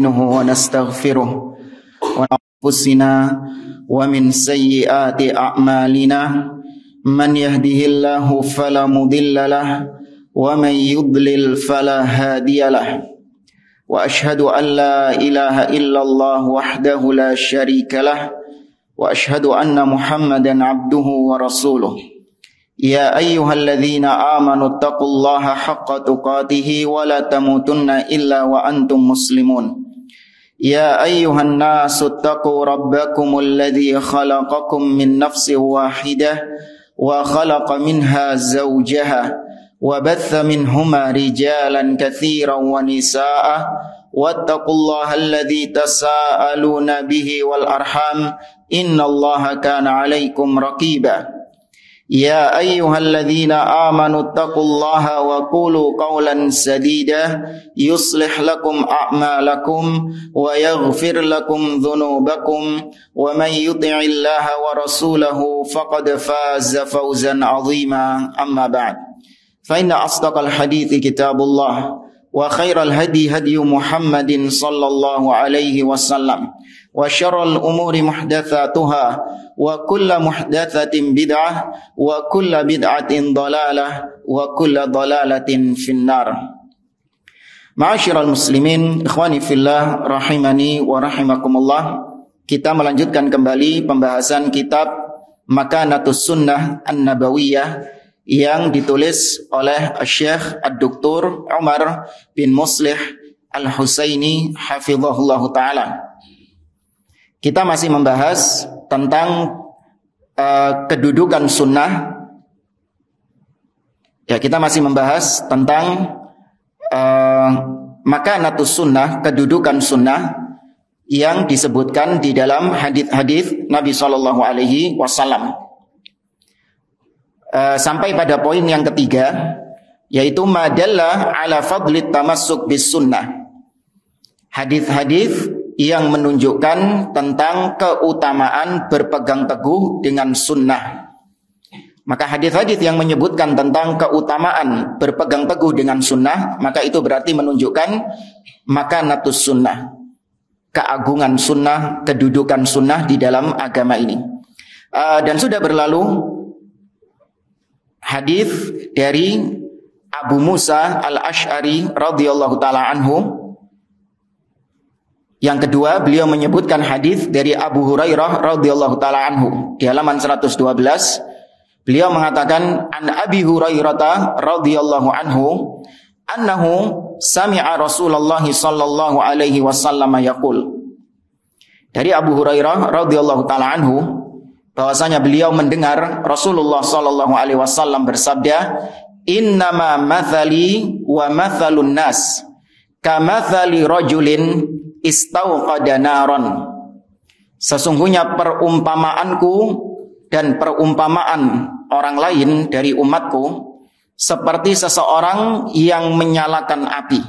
ونستغفره ونفسنا ومن سيئات أعمالنا من يهده الله فلا مضل له ومن يضلل فلا هادي له وأشهد أن لا إله إلا الله وحده لا شريك له وأشهد أن محمدا عبده ورسوله يا أيها الذين آمنوا اتقوا الله حق تقاته ولا تموتن إلا وأنتم مسلمون يا أيها الناس اتقوا ربكم الذي خلقكم من نفس واحدة وخلق منها زوجها وبث منهما رجالا كثيرا ونساء واتقوا الله الذي تساءلون به والأرحام إن الله كان عليكم رقيبا يا أيها الذين آمنوا اتقوا الله وقولوا قولا سديدا يصلح لكم أعمالكم ويغفر لكم ذنوبكم ومن يطع الله ورسوله فقد فاز فوزا عظيما أما بعد فإن أصدق الحديث كتاب الله وخير الهدي هدي محمد صلى الله عليه وسلم وشر الأمور محدثاتها وكل محدثة بدعة وكل بدعة ضلالة وكل ضلالة في النار. Ma'asyiral muslimin, ikhwani fillah, rahimani wa rahimakumullah. Kita melanjutkan kembali pembahasan kitab Makanatus Sunnah An-Nabawiyah yang ditulis oleh Syekh Ad-Doktor Umar bin Muslih Al-Husaini hafizahullahu ta'ala. Kita masih membahas tentang kedudukan sunnah. Ya, kita masih membahas tentang makanatus sunnah, kedudukan sunnah yang disebutkan di dalam hadis-hadis Nabi Shallallahu Alaihi Wasallam. Sampai pada poin yang ketiga, yaitu madalla ala fadlit tamassuk bis sunnah. Hadis-hadis yang menunjukkan tentang keutamaan berpegang teguh dengan sunnah. Maka hadis-hadis yang menyebutkan tentang keutamaan berpegang teguh dengan sunnah, maka itu berarti menunjukkan makanatus sunnah, keagungan sunnah, kedudukan sunnah di dalam agama ini. Dan sudah berlalu hadis dari Abu Musa Al-Asy'ari radhiyallahu taala anhu. Yang kedua, beliau menyebutkan hadis dari Abu Hurairah radhiyallahu taala anhu di halaman 112. Beliau mengatakan, an Abi Hurairah radhiyallahu anhu annahu sami'a Rasulullah sallallahu alaihi wasallam yaqul. Dari Abu Hurairah radhiyallahu taala anhu bahwasanya beliau mendengar Rasulullah sallallahu alaihi wasallam bersabda, innama mathali wa mathalun nas kamathali rajulin istauqada naron. Sesungguhnya perumpamaanku dan perumpamaan orang lain dari umatku seperti seseorang yang menyalakan api.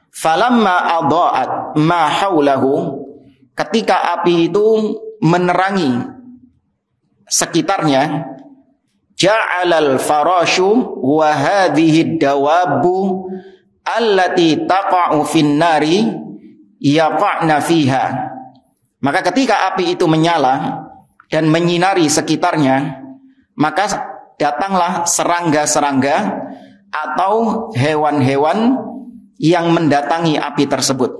Falamma adha'at ma haulahu, ketika api itu menerangi sekitarnya, ja'alal farashu wa hadhihi dawabu allati taqa'u fin nari yaqa'na fiha. Maka ketika api itu menyala dan menyinari sekitarnya, maka datanglah serangga-serangga atau hewan-hewan yang mendatangi api tersebut.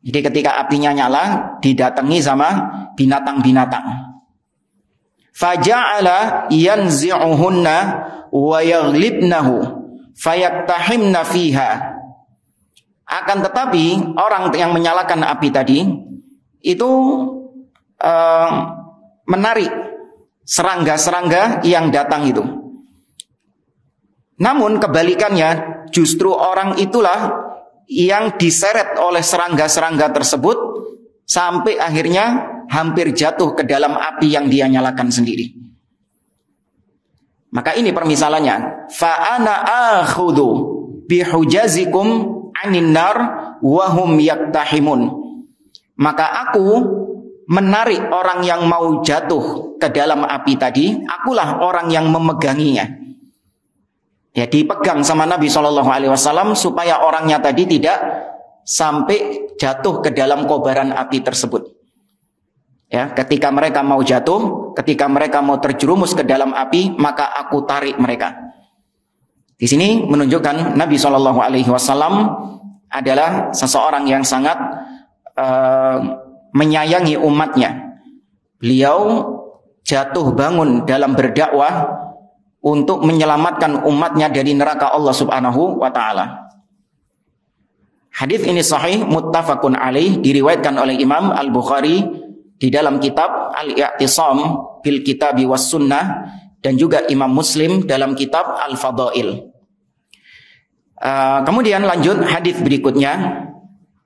Jadi ketika apinya nyala, didatangi sama binatang-binatang. Faja'ala yanzi'uhunna wa yaghlibnahu fayaktahimna fiha. Akan tetapi orang yang menyalakan api tadi itu menarik serangga-serangga yang datang itu. Namun kebalikannya, justru orang itulah yang diseret oleh serangga-serangga tersebut sampai akhirnya hampir jatuh ke dalam api yang dia nyalakan sendiri. Maka ini permisalannya. Fa ana akhudhu bihujazikum anin nar wa hum yaktahimun. Maka aku menarik orang yang mau jatuh ke dalam api tadi, akulah orang yang memeganginya. Ya, dipegang sama Nabi SAW supaya orangnya tadi tidak sampai jatuh ke dalam kobaran api tersebut. Ya, ketika mereka mau jatuh, ketika mereka mau terjerumus ke dalam api, maka aku tarik mereka. Di sini menunjukkan Nabi SAW adalah seseorang yang sangat menyayangi umatnya. Beliau jatuh bangun dalam berdakwah untuk menyelamatkan umatnya dari neraka Allah Subhanahu wa taala. Hadis ini sahih muttafaqun alaih, diriwayatkan oleh Imam Al-Bukhari di dalam kitab Al-I'tisam bil Kitabi was Sunnah, dan juga Imam Muslim dalam kitab Al-Fadail. Kemudian lanjut hadis berikutnya,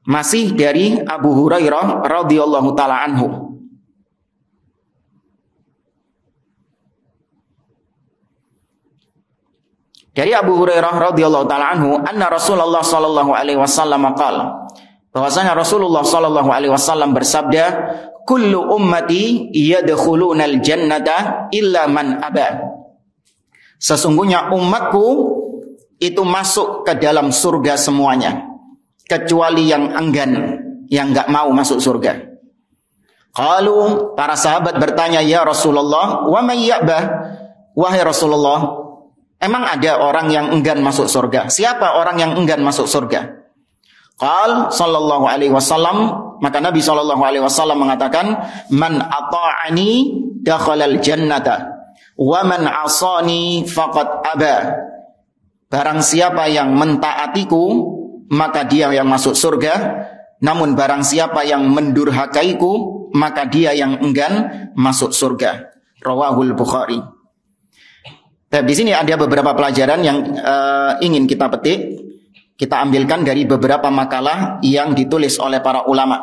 masih dari Abu Hurairah radhiyallahu taala anhu. Dari Abu Hurairah radhiyallahu taala anhu, anna Rasulullah sallallahu alaihi wasallam qala, bahwasanya Rasulullah sallallahu alaihi wasallam bersabda, kullu ummati yadkhulunal jannata illa man aba. Sesungguhnya umatku itu masuk ke dalam surga semuanya, kecuali yang enggan, yang enggak mau masuk surga. Qalu, para sahabat bertanya, ya Rasulullah, wa may ya'ba? Wahai Rasulullah, emang ada orang yang enggan masuk surga? Siapa orang yang enggan masuk surga? Qal sallallahu alaihi wasallam, maka Nabi sallallahu alaihi wasallam mengatakan, man ata'ani dakhalal jannata wa man asani faqad aba. Barang siapa yang mentaatiku, maka dia yang masuk surga, namun barang siapa yang mendurhakaiku, maka dia yang enggan masuk surga. Rawahul Bukhari. Di sini ada beberapa pelajaran yang ingin kita petik, kita ambilkan dari beberapa makalah yang ditulis oleh para ulama.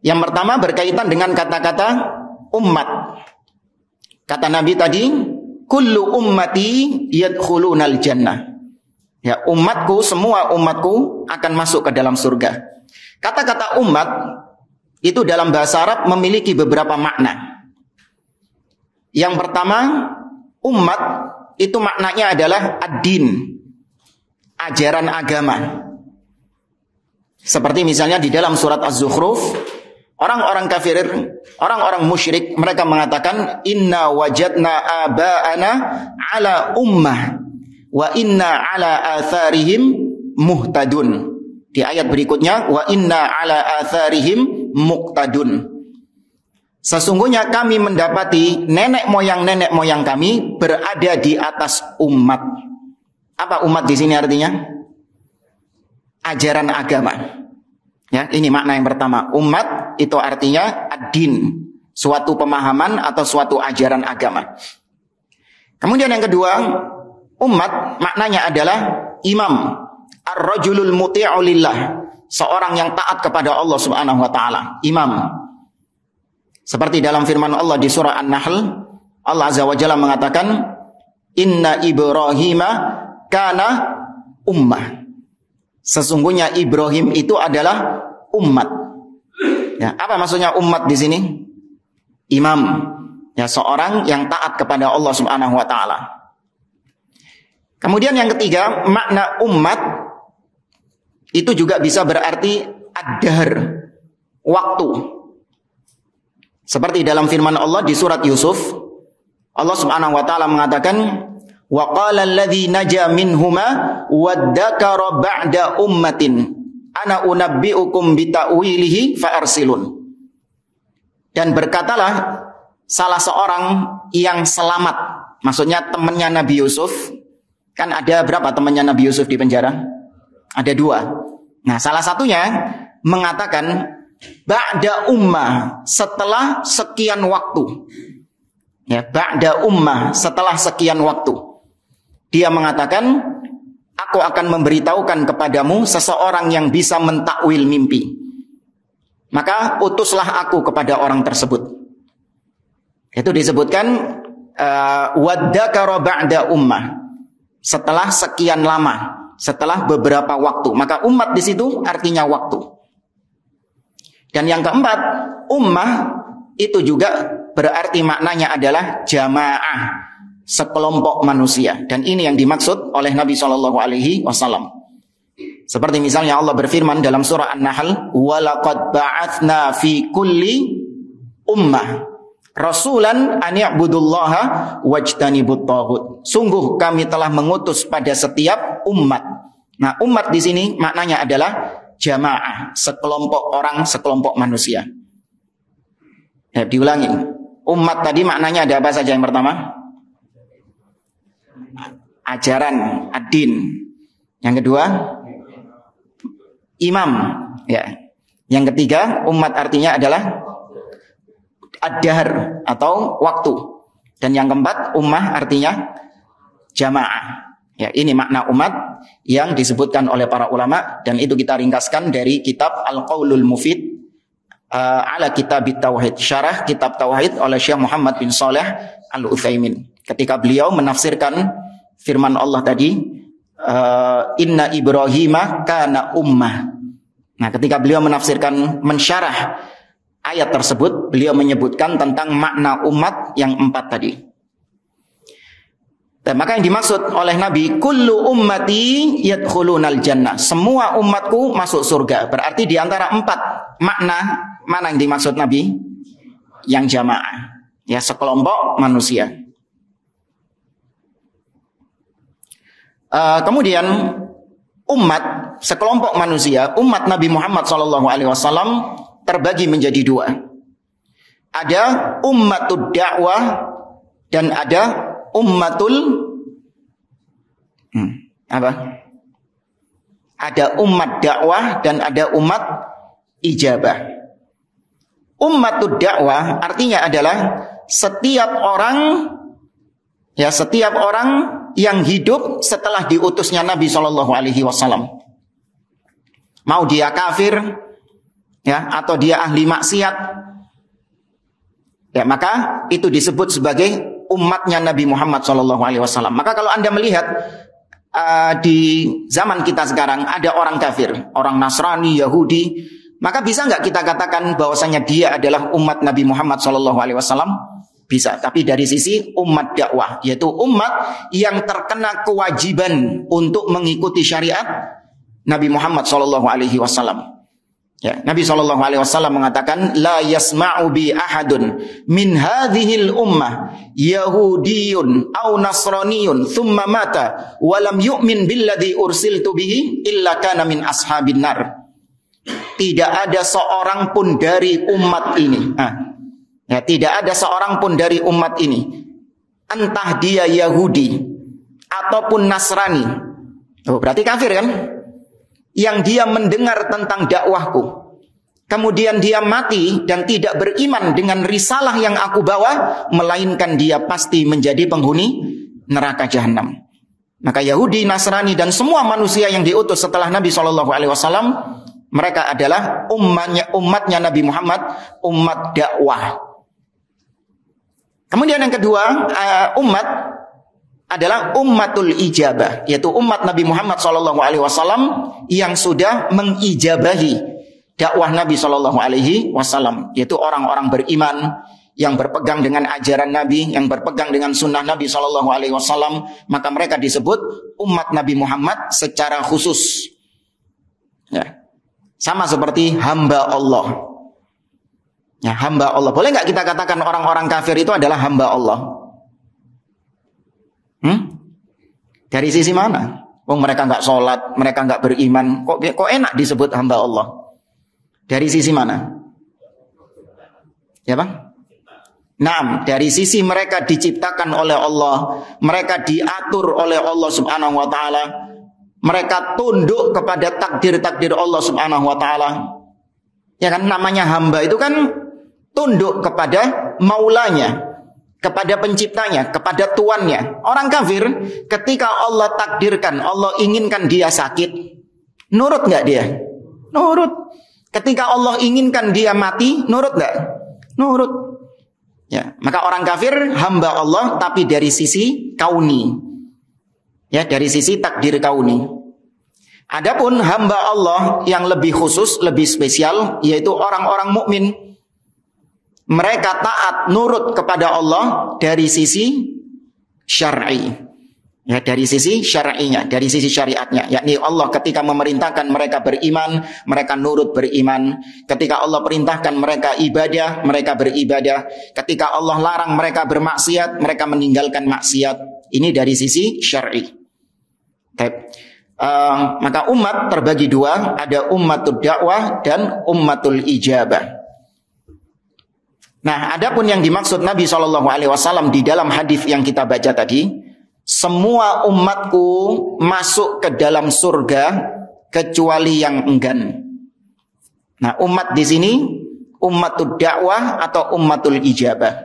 Yang pertama berkaitan dengan kata-kata umat. Kata Nabi tadi, kullu ummati yadkhulunal jannah. Ya, umatku, semua umatku akan masuk ke dalam surga. Kata-kata umat itu dalam bahasa Arab memiliki beberapa makna. Yang pertama, umat itu maknanya adalah ad-din, ajaran agama. Seperti misalnya di dalam surat Az-Zukhruf, orang-orang kafir, orang-orang musyrik, mereka mengatakan, inna wajadna aba'ana ala ummah wa inna ala atharihim muhtadun. Di ayat berikutnya, wa inna ala atharihim muqtadun. Sesungguhnya kami mendapati nenek moyang kami berada di atas umat. Apa umat di sini artinya? Ajaran agama. Ya, ini makna yang pertama. Umat itu artinya ad-din, suatu pemahaman atau suatu ajaran agama. Kemudian yang kedua, umat maknanya adalah imam, ar-rajulul muti'u lillah, seorang yang taat kepada Allah Subhanahu wa taala, imam. Seperti dalam firman Allah di surah An-Nahl, Allah Azza wa Jalla mengatakan, inna Ibrahima kana ummah. Sesungguhnya Ibrahim itu adalah umat. Ya, apa maksudnya umat di sini? Imam. Ya, seorang yang taat kepada Allah Subhanahu wa taala. Kemudian yang ketiga, makna umat itu juga bisa berarti ad-dahr, waktu. Seperti dalam firman Allah di surat Yusuf, Allah Subhanahu wa taala mengatakan, wa qala alladzi naja minhuma waddakara ba'da ummatin ana unabbiukum bita'wilihi fa'arsilun. Dan berkatalah salah seorang yang selamat, maksudnya temannya Nabi Yusuf. Kan ada berapa temannya Nabi Yusuf di penjara? Ada 2. Nah, salah satunya mengatakan ba'da ummah, setelah sekian waktu. Ya, ba'da ummah, setelah sekian waktu. Dia mengatakan, aku akan memberitahukan kepadamu seseorang yang bisa mentakwil mimpi. Maka utuslah aku kepada orang tersebut. Itu disebutkan waddakara ba'da ummah, setelah sekian lama, setelah beberapa waktu. Maka umat di situ artinya waktu. Dan yang keempat, ummah itu juga berarti maknanya adalah jamaah, sekelompok manusia. Dan ini yang dimaksud oleh Nabi SAW. Seperti misalnya Allah berfirman dalam surah An-Nahl, "Walaqad ba'atsna fi kulli ummah rasulan an ya'budullaha wajtanibut taghut." Sungguh kami telah mengutus pada setiap umat. Nah, umat di sini maknanya adalah jamaah, sekelompok orang, sekelompok manusia. Ya, diulangi. Umat tadi maknanya ada apa saja? Yang pertama, ajaran, ad-din. Yang kedua, imam. Ya. Yang ketiga, umat artinya adalah ad-dahr atau waktu. Dan yang keempat, ummah artinya jamaah. Ya, ini makna umat yang disebutkan oleh para ulama, dan itu kita ringkaskan dari kitab Al-Qaulul Mufid ala Kitab Tauhid, syarah kitab Tauhid oleh Syekh Muhammad bin Shalih Al-Utsaimin. Ketika beliau menafsirkan firman Allah tadi, inna Ibrahima kana ummah. Nah, ketika beliau menafsirkan, mensyarah ayat tersebut, beliau menyebutkan tentang makna umat yang 4 tadi. Dan maka yang dimaksud oleh Nabi, kullu ummati yadkhulunal jannah. Semua umatku masuk surga. Berarti di antara 4 makna, mana yang dimaksud Nabi? Yang jamaah. Ya, sekelompok manusia. Kemudian umat, sekelompok manusia, umat Nabi Muhammad SAW terbagi menjadi 2. Ada ummatud dakwah dan ada ummatul Ada umat dakwah dan ada umat ijabah. Ummatud dakwah artinya adalah setiap orang yang hidup setelah diutusnya Nabi SAW. Mau dia kafir, ya, atau dia ahli maksiat, ya, maka itu disebut sebagai umatnya Nabi Muhammad SAW. Maka kalau Anda melihat di zaman kita sekarang ada orang kafir, orang Nasrani, Yahudi, maka bisa nggak kita katakan bahwasanya dia adalah umat Nabi Muhammad SAW? Bisa. Tapi dari sisi umat dakwah, yaitu umat yang terkena kewajiban untuk mengikuti syariat Nabi Muhammad SAW. Ya, Nabi SAW mengatakan, la yasma'u bi ahadun min hadhil ummah yahudiyun aw nasraniyun thumma mata walam yu'min billadhi ursiltu bihi illa kana min ashabin nar. Tidak ada seorang pun dari umat ini, ya, tidak ada seorang pun dari umat ini, entah dia Yahudi ataupun Nasrani, berarti kafir kan? Yang dia mendengar tentang dakwahku, kemudian dia mati dan tidak beriman dengan risalah yang aku bawa, melainkan dia pasti menjadi penghuni neraka jahanam. Maka Yahudi, Nasrani dan semua manusia yang diutus setelah Nabi SAW, mereka adalah umatnya Nabi Muhammad, umat dakwah. Kemudian yang kedua, umat adalah ummatul ijabah, yaitu umat Nabi Muhammad SAW yang sudah mengijabahi dakwah Nabi SAW, yaitu orang-orang beriman yang berpegang dengan ajaran Nabi, yang berpegang dengan sunnah Nabi SAW, maka mereka disebut umat Nabi Muhammad secara khusus. Ya. Sama seperti hamba Allah. Ya, hamba Allah. Boleh nggak kita katakan orang-orang kafir itu adalah hamba Allah? Dari sisi mana? Mereka nggak sholat, mereka nggak beriman. Kok enak disebut hamba Allah? Dari sisi mana? Ya Bang? Nah, dari sisi mereka diciptakan oleh Allah, mereka diatur oleh Allah Subhanahu Wa Taala, mereka tunduk kepada takdir-takdir Allah Subhanahu Wa Taala. Ya kan, namanya hamba itu kan tunduk kepada maulanya, kepada penciptanya, kepada tuannya. Orang kafir ketika Allah takdirkan, Allah inginkan dia sakit, nurut nggak dia? Nurut. Ketika Allah inginkan dia mati, nurut nggak? Nurut. Ya, maka orang kafir hamba Allah tapi dari sisi kauni. Ya, dari sisi takdir kauni. Adapun hamba Allah yang lebih khusus, lebih spesial, yaitu orang-orang mukmin. Mereka taat nurut kepada Allah dari sisi syar'i. Ya, dari sisi syar'inya, dari sisi syariatnya, yakni Allah ketika memerintahkan mereka beriman, mereka nurut beriman. Ketika Allah perintahkan mereka ibadah, mereka beribadah. Ketika Allah larang mereka bermaksiat, mereka meninggalkan maksiat. Ini dari sisi syar'i. Maka umat terbagi dua, ada ummatul dakwah dan ummatul ijabah. Nah, adapun yang dimaksud Nabi SAW di dalam hadis yang kita baca tadi, semua umatku masuk ke dalam surga kecuali yang enggan. Nah, umat di sini ummatul dakwah atau ummatul ijabah?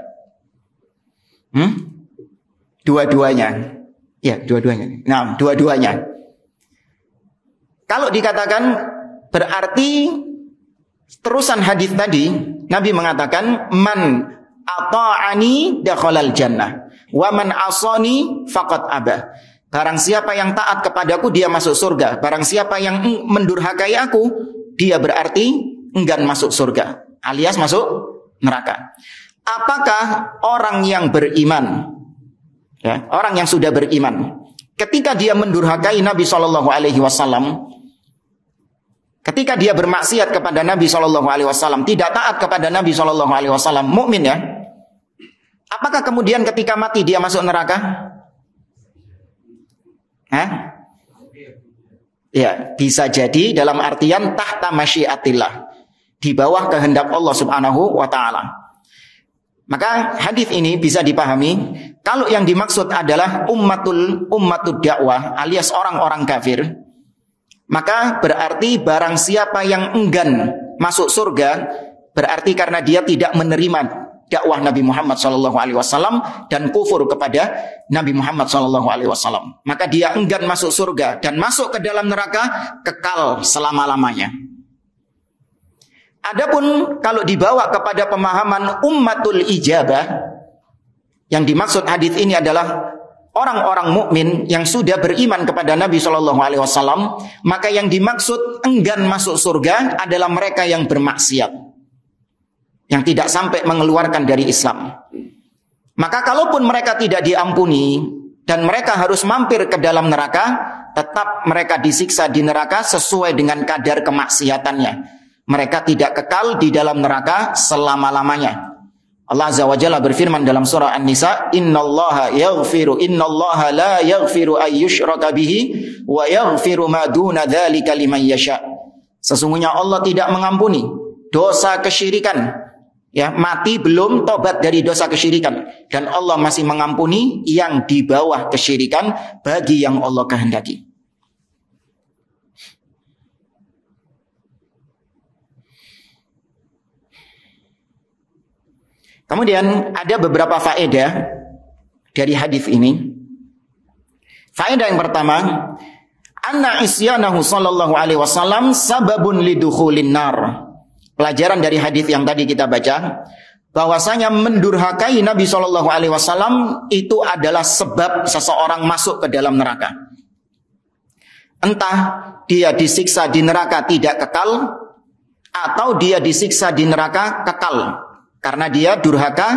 Dua-duanya. Ya, dua-duanya. Nah, dua-duanya. Kalau dikatakan berarti terusan hadis tadi, Nabi mengatakan man ata'ani dakhalal jannah wa man asani faqad aba. Barang siapa yang taat kepadaku dia masuk surga. Barang siapa yang mendurhakai aku dia berarti enggan masuk surga, alias masuk neraka. Apakah orang yang beriman, ya, orang yang sudah beriman, ketika dia mendurhakai Nabi SAW, ketika dia bermaksiat kepada Nabi SAW, tidak taat kepada Nabi SAW, mukmin ya, apakah kemudian ketika mati dia masuk neraka? Ya, bisa jadi dalam artian tahta masyiatillah, di bawah kehendak Allah Subhanahu wa taala. Maka hadis ini bisa dipahami kalau yang dimaksud adalah ummatul dakwah alias orang-orang kafir, maka berarti barang siapa yang enggan masuk surga berarti karena dia tidak menerima dakwah Nabi Muhammad SAW dan kufur kepada Nabi Muhammad SAW. Maka dia enggan masuk surga dan masuk ke dalam neraka kekal selama-lamanya. Adapun kalau dibawa kepada pemahaman ummatul ijabah, yang dimaksud hadis ini adalah orang-orang mukmin yang sudah beriman kepada Nabi SAW, maka yang dimaksud enggan masuk surga adalah mereka yang bermaksiat, yang tidak sampai mengeluarkan dari Islam. Maka kalaupun mereka tidak diampuni dan mereka harus mampir ke dalam neraka, tetap mereka disiksa di neraka sesuai dengan kadar kemaksiatannya. Mereka tidak kekal di dalam neraka selama-lamanya. Allah Azza wa Jalla berfirman dalam surah An-Nisa, innallaha la yaghfiru ayyushraka bihi wa yaghfiru ma duna dzalika liman yasha. Sesungguhnya Allah tidak mengampuni dosa kesyirikan. Ya, mati belum tobat dari dosa kesyirikan, dan Allah masih mengampuni yang di bawah kesyirikan bagi yang Allah kehendaki. Kemudian ada beberapa faedah dari hadis ini. Faedah yang pertama, anna isyanahu sallallahu alaihi wasallam sababun lidukhulin nar. Pelajaran dari hadis yang tadi kita baca, bahwasanya mendurhakai Nabi sallallahu alaihi wasallam itu adalah sebab seseorang masuk ke dalam neraka. Entah dia disiksa di neraka tidak kekal, atau dia disiksa di neraka kekal. Karena dia durhaka,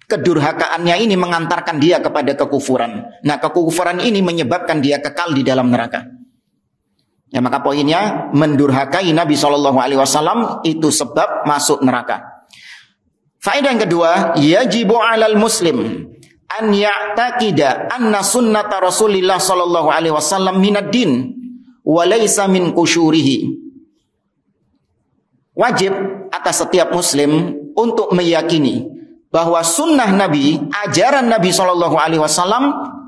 kedurhakaannya ini mengantarkan dia kepada kekufuran. Nah, kekufuran ini menyebabkan dia kekal di dalam neraka. Ya, maka poinnya mendurhakai Nabi SAW itu sebab masuk neraka. Faedah yang kedua, yajibu 'alal muslim an ya'taqida anna sunnata Rasulillah sallallahu alaihi wasallam minad din wa laysa min qusyurihi. Wajib atas setiap muslim untuk meyakini bahwa sunnah Nabi, ajaran Nabi SAW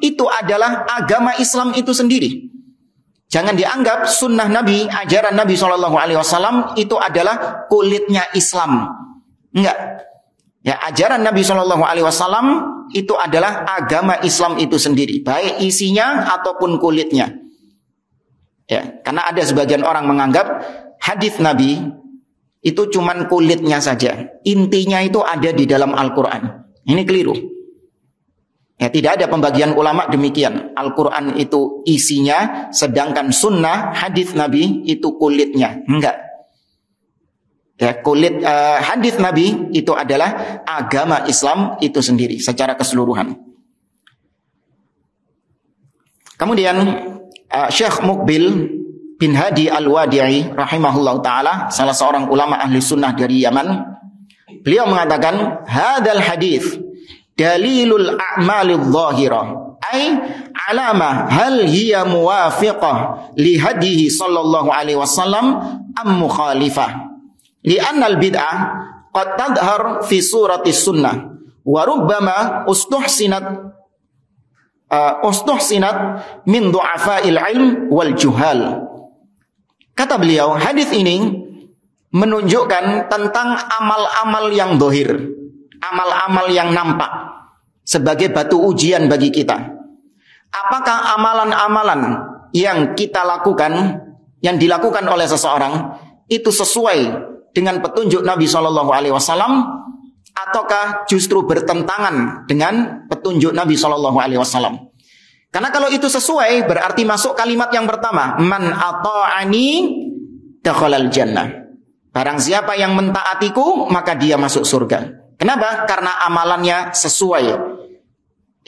itu adalah agama Islam itu sendiri. Jangan dianggap sunnah Nabi, ajaran Nabi SAW itu adalah kulitnya Islam. Enggak. Ya, ajaran Nabi SAW itu adalah agama Islam itu sendiri, baik isinya ataupun kulitnya. Ya, karena ada sebagian orang menganggap hadis Nabi itu cuman kulitnya saja. Intinya itu ada di dalam Al-Quran. Ini keliru. Ya, tidak ada pembagian ulama demikian. Al-Quran itu isinya, sedangkan sunnah hadis Nabi itu kulitnya. Enggak. Ya, kulit hadis Nabi itu adalah agama Islam itu sendiri secara keseluruhan. Kemudian Syekh Muqbil bin Hadi Al-Wadi'i rahimahullah ta'ala, salah seorang ulama ahli sunnah dari Yaman, beliau mengatakan, hadal hadith dalilul a'malil zahirah, ay alama hal hiya muwafiqah li hadihi sallallahu alaihi wasallam am mukhalifah, li'anna al-bid'ah qad tadhar fi surati sunnah wa rubbama ustuhsinat min du'afa'il ilm wal juhal. Kata beliau, hadis ini menunjukkan tentang amal-amal yang zahir, amal-amal yang nampak sebagai batu ujian bagi kita. Apakah amalan-amalan yang kita lakukan, yang dilakukan oleh seseorang itu sesuai dengan petunjuk Nabi SAW, ataukah justru bertentangan dengan petunjuk Nabi SAW? Karena kalau itu sesuai, berarti masuk kalimat yang pertama, man ata'ani dakhalal jannah. Barang siapa yang mentaatiku, maka dia masuk surga. Kenapa? Karena amalannya sesuai.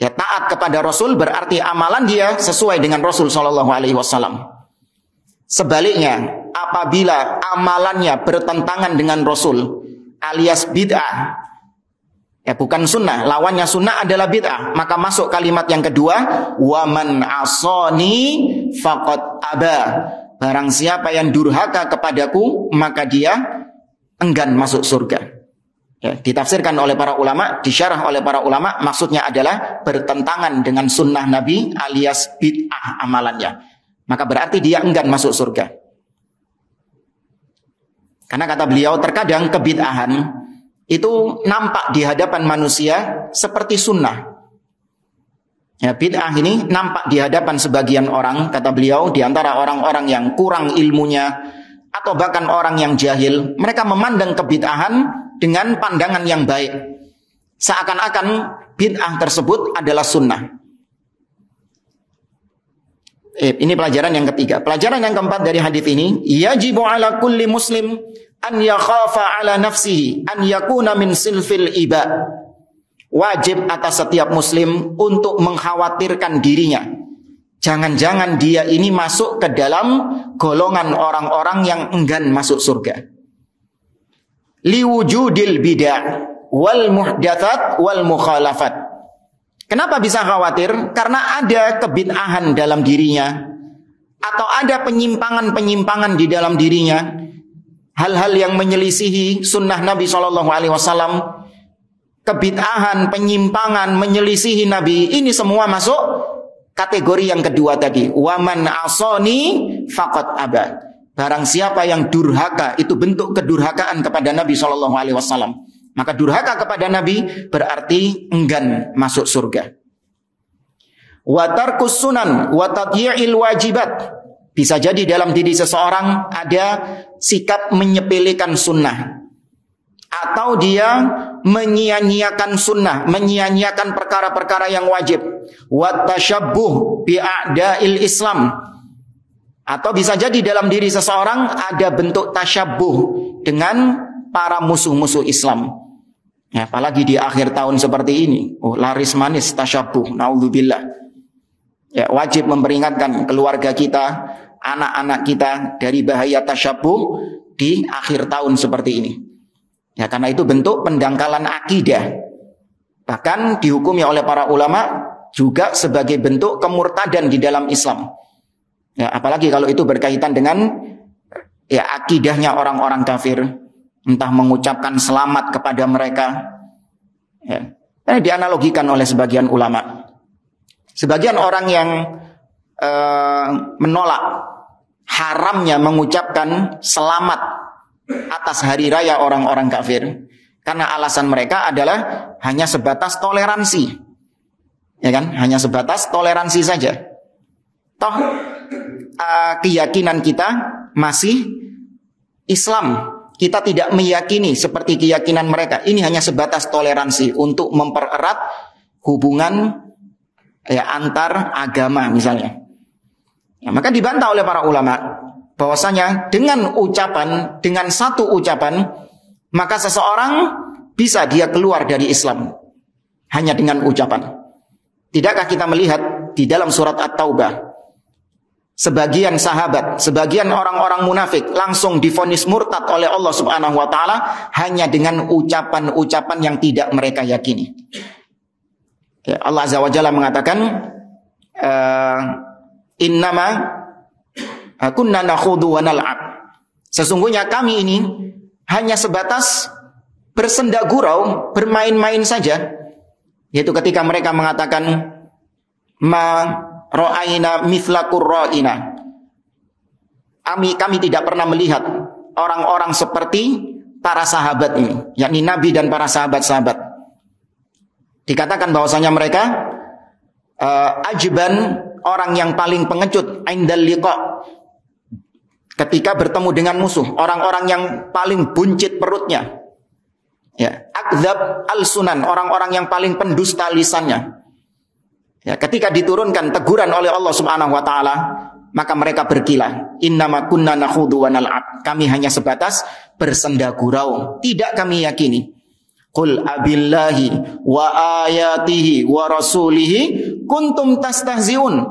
Ya, taat kepada Rasul berarti amalan dia sesuai dengan Rasul SAW. Sebaliknya, apabila amalannya bertentangan dengan Rasul, alias bid'ah, ya bukan sunnah, lawannya sunnah adalah bid'ah, maka masuk kalimat yang kedua, wa man asani faqad aba. Barang siapa yang durhaka kepadaku, maka dia enggan masuk surga. Ya, ditafsirkan oleh para ulama, disyarah oleh para ulama, maksudnya adalah bertentangan dengan sunnah Nabi alias bid'ah amalannya. Maka berarti dia enggan masuk surga. Karena kata beliau, terkadang kebid'ahan itu nampak di hadapan manusia seperti sunnah. Ya, bid'ah ini nampak di hadapan sebagian orang, kata beliau, di antara orang-orang yang kurang ilmunya atau bahkan orang yang jahil, mereka memandang kebid'ahan dengan pandangan yang baik, seakan-akan bid'ah tersebut adalah sunnah. Ini pelajaran yang ketiga. Pelajaran yang keempat dari hadis ini, yajibu ala kulli muslim an yakhafa ala nafsihi an yakuna min silfil iba. Wajib atas setiap muslim untuk mengkhawatirkan dirinya, jangan-jangan dia ini masuk ke dalam golongan orang-orang yang enggan masuk surga. Liwujudil bid'ah wal muhdatsat wal mukhalafat. Kenapa bisa khawatir? Karena ada kebid'ahan dalam dirinya, atau ada penyimpangan-penyimpangan di dalam dirinya, hal-hal yang menyelisihi sunnah Nabi SAW. Kebid'ahan, penyimpangan, menyelisihi Nabi, ini semua masuk kategori yang kedua tadi. Waman asoni faqad aba. Barang siapa yang durhaka, itu bentuk kedurhakaan kepada Nabi SAW. Maka durhaka kepada Nabi berarti enggan masuk surga. Wa tarkus sunan wa tadyi'il wajibat. Bisa jadi dalam diri seseorang ada sikap menyepelekan sunnah, atau dia menyia-nyiakan sunnah, menyia-nyiakan perkara-perkara yang wajib. Wa tasyabbuh bi a'da'il Islam. Atau bisa jadi dalam diri seseorang ada bentuk tasyabbuh dengan para musuh-musuh Islam. Ya, apalagi di akhir tahun seperti ini. Oh, laris manis tasyabbuh, naudzubillah. Ya, wajib memperingatkan keluarga kita, anak-anak kita dari bahaya tasyabbuh di akhir tahun seperti ini. Ya, karena itu bentuk pendangkalan akidah. Bahkan dihukumi oleh para ulama juga sebagai bentuk kemurtadan di dalam Islam. Ya, apalagi kalau itu berkaitan dengan ya akidahnya orang-orang kafir, entah mengucapkan selamat kepada mereka. Ya, ini dianalogikan oleh sebagian ulama. Sebagian orang yang menolak haramnya mengucapkan selamat atas hari raya orang-orang kafir, karena alasan mereka adalah hanya sebatas toleransi, ya kan? Hanya sebatas toleransi saja. Toh keyakinan kita masih Islam, kita tidak meyakini seperti keyakinan mereka. Ini hanya sebatas toleransi untuk mempererat hubungan ya antar agama misalnya. Ya, maka dibantah oleh para ulama bahwasanya dengan ucapan, dengan satu ucapan, maka seseorang bisa dia keluar dari Islam hanya dengan ucapan. Tidakkah kita melihat di dalam surat At-Taubah. Sebagian sahabat, sebagian orang-orang munafik langsung divonis murtad oleh Allah Subhanahu wa taala hanya dengan ucapan-ucapan yang tidak mereka yakini. Ya, Allah Azza wa Jalla mengatakan innama kunna nakhudu wa nal'ab. Sesungguhnya kami ini hanya sebatas bersenda gurau, bermain-main saja. Yaitu ketika mereka mengatakan ma ra'aina mithla qurra'ina. Kami tidak pernah melihat orang-orang seperti para sahabat ini, yakni Nabi dan para sahabat-sahabat. Dikatakan bahwasanya mereka ajban, orang yang paling pengecut, indal liqa, ketika bertemu dengan musuh, orang-orang yang paling buncit perutnya. Ya, akdzab al-sunan, orang-orang yang paling pendusta lisannya. Ya, ketika diturunkan teguran oleh Allah Subhanahu wa taala, maka mereka berkilah, innama kunna nakhudu wa nal'ab. Kami hanya sebatas bersenda gurau, tidak kami yakini. Qul abillahi wa ayatihi wa rasulihi kuntum tastahziun.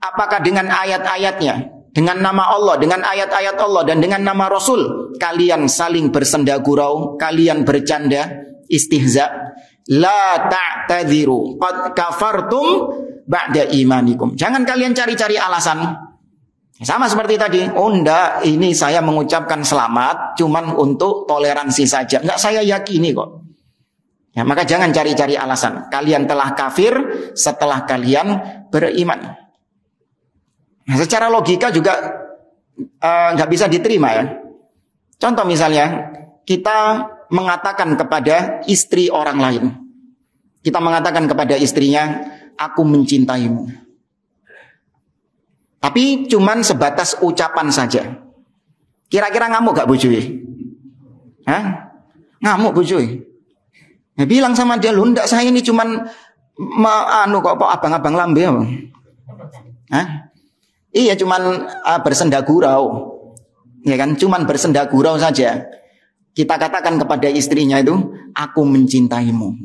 Apakah dengan ayat-ayatnya, dengan nama Allah, dengan ayat-ayat Allah dan dengan nama Rasul kalian saling bersenda gurau, kalian bercanda, istihza? La ta'tadhiru qad kafartum ba'da imanikum. Jangan kalian cari-cari alasan. Sama seperti tadi. Oh enggak, ini saya mengucapkan selamat cuman untuk toleransi saja. Enggak, saya yakini kok. Ya, maka jangan cari-cari alasan. Kalian telah kafir setelah kalian beriman. Nah, secara logika juga enggak bisa diterima ya. Contoh misalnya, kita mengatakan kepada istri orang lain. Kita mengatakan kepada istrinya, aku mencintaimu. Tapi cuman sebatas ucapan saja. Kira-kira ngamuk gak bojoi? Hah? Ngamuk bojoi? Ya, bilang sama dia, lu ndak, saya ini cuman kok abang-abang lambe. Hah? Iya, cuman bersenda gurau. Ya kan, cuman bersenda gurau saja. Kita katakan kepada istrinya itu, aku mencintaimu.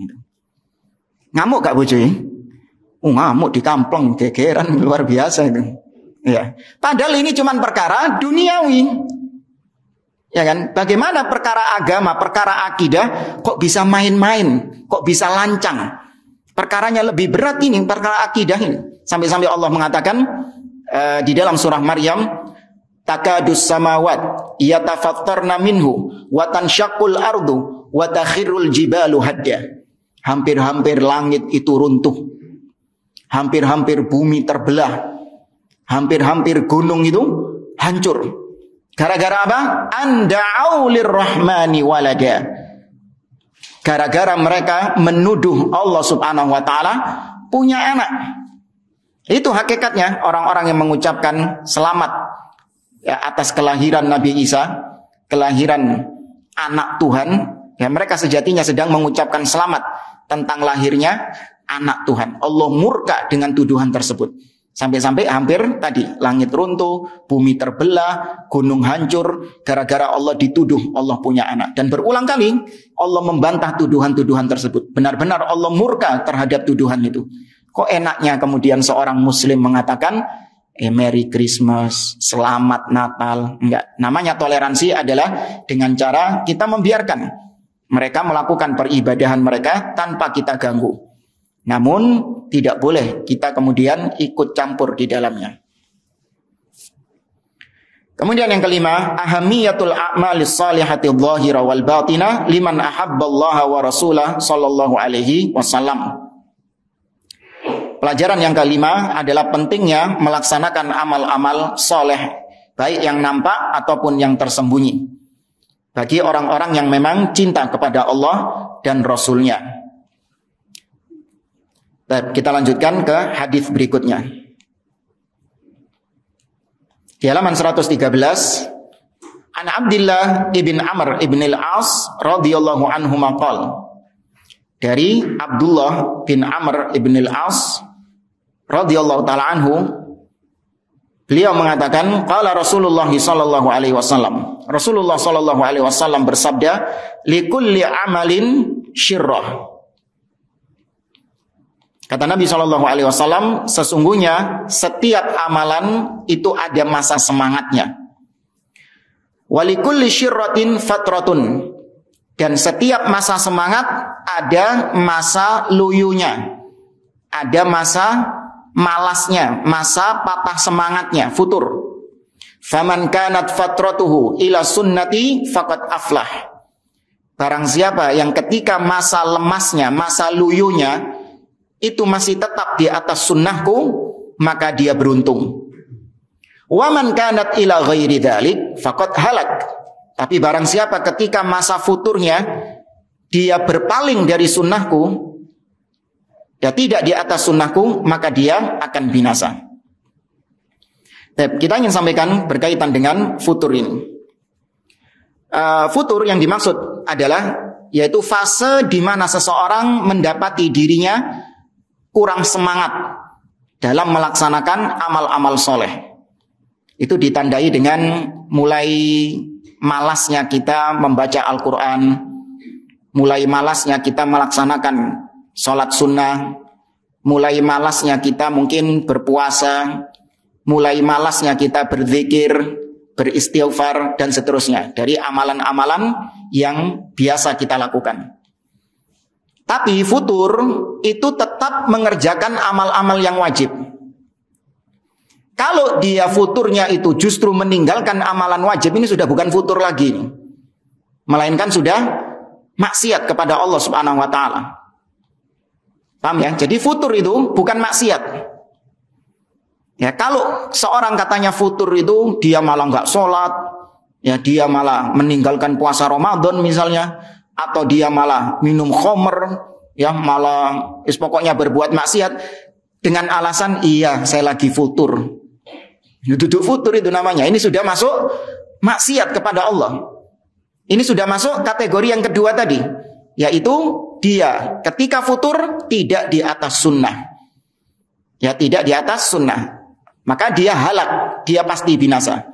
Ngamuk gak bojoi? Ngamuk di kampung, gegeran luar biasa itu. Ya. Padahal ini cuma perkara duniawi. Ya kan? Bagaimana perkara agama, perkara akidah kok bisa main-main, kok bisa lancang? Perkaranya lebih berat ini, perkara akidah ini. Sampai-sampai Allah mengatakan di dalam surah Maryam, takadus samawat yatafattarna minhu wa tanshaqqul ardu wa takhirul jibalu hadda. Hampir-hampir langit itu runtuh. Hampir-hampir bumi terbelah. Hampir-hampir gunung itu hancur. Gara-gara apa? Anda'au lirrahmani walada. Gara-gara mereka menuduh Allah Subhanahu wa taala punya anak. Itu hakikatnya orang-orang yang mengucapkan selamat ya, atas kelahiran Nabi Isa, kelahiran anak Tuhan, ya mereka sejatinya sedang mengucapkan selamat tentang lahirnya anak Tuhan. Allah murka dengan tuduhan tersebut. Sampai-sampai hampir tadi langit runtuh, bumi terbelah, gunung hancur gara-gara Allah dituduh Allah punya anak. Dan berulang kali Allah membantah tuduhan-tuduhan tersebut. Benar-benar Allah murka terhadap tuduhan itu. Kok enaknya kemudian seorang muslim mengatakan Merry Christmas, Selamat Natal. Enggak, namanya toleransi adalah dengan cara kita membiarkan mereka melakukan peribadahan mereka tanpa kita ganggu. Namun tidak boleh kita kemudian ikut campur di dalamnya. Kemudian yang kelima, ahamiyatul a'malis salihati dhahira wal batina liman ahabballaha wa rasulah sallallahu alaihi wasallam. Pelajaran yang kelima adalah pentingnya melaksanakan amal-amal soleh, baik yang nampak ataupun yang tersembunyi, bagi orang-orang yang memang cinta kepada Allah dan Rasulnya. Kita lanjutkan ke hadis berikutnya. Di halaman 113, An Abdillah ibn Amr ibn al-As radhiyallahu anhu maqal. Dari Abdullah bin Amr ibn al-As radhiyallahu taala anhu, beliau mengatakan, qala Rasulullah sallallahu alaihi wasallam. Rasulullah sallallahu alaihi wasallam bersabda, likulli amalin syirrah. Kata Nabi SAW, sesungguhnya setiap amalan itu ada masa semangatnya. Walikulli syirratin fatratun. Dan setiap masa semangat ada masa luyunya. Ada masa malasnya, masa patah semangatnya, futur. Faman kanat fatratuhu ila sunnati faqad aflah. Barang siapa yang ketika masa lemasnya, masa luyunya itu masih tetap di atas sunnahku, maka dia beruntung. Wa man kanat ila ghairi dzalik faqad halak. Tapi barang siapa ketika masa futurnya dia berpaling dari sunnahku, dia tidak di atas sunnahku, maka dia akan binasa. Kita ingin sampaikan berkaitan dengan futur ini. Futur yang dimaksud adalah yaitu fase di mana seseorang mendapati dirinya kurang semangat dalam melaksanakan amal-amal soleh. Itu ditandai dengan mulai malasnya kita membaca Al-Quran, mulai malasnya kita melaksanakan sholat sunnah, mulai malasnya kita mungkin berpuasa, mulai malasnya kita berzikir, beristighfar, dan seterusnya dari amalan-amalan yang biasa kita lakukan. Tapi futur itu tetap mengerjakan amal-amal yang wajib. Kalau dia futurnya itu justru meninggalkan amalan wajib, ini sudah bukan futur lagi, melainkan sudah maksiat kepada Allah Subhanahu wa taala. Paham ya? Jadi futur itu bukan maksiat. Ya, kalau seorang katanya futur itu dia malah nggak sholat, ya dia malah meninggalkan puasa Ramadan misalnya, atau dia malah minum khamr, ya malah pokoknya berbuat maksiat dengan alasan iya saya lagi futur. Duduk futur itu namanya. Ini sudah masuk maksiat kepada Allah. Ini sudah masuk kategori yang kedua tadi, yaitu dia ketika futur tidak di atas sunnah. Ya tidak di atas sunnah. Maka dia halak, dia pasti binasa.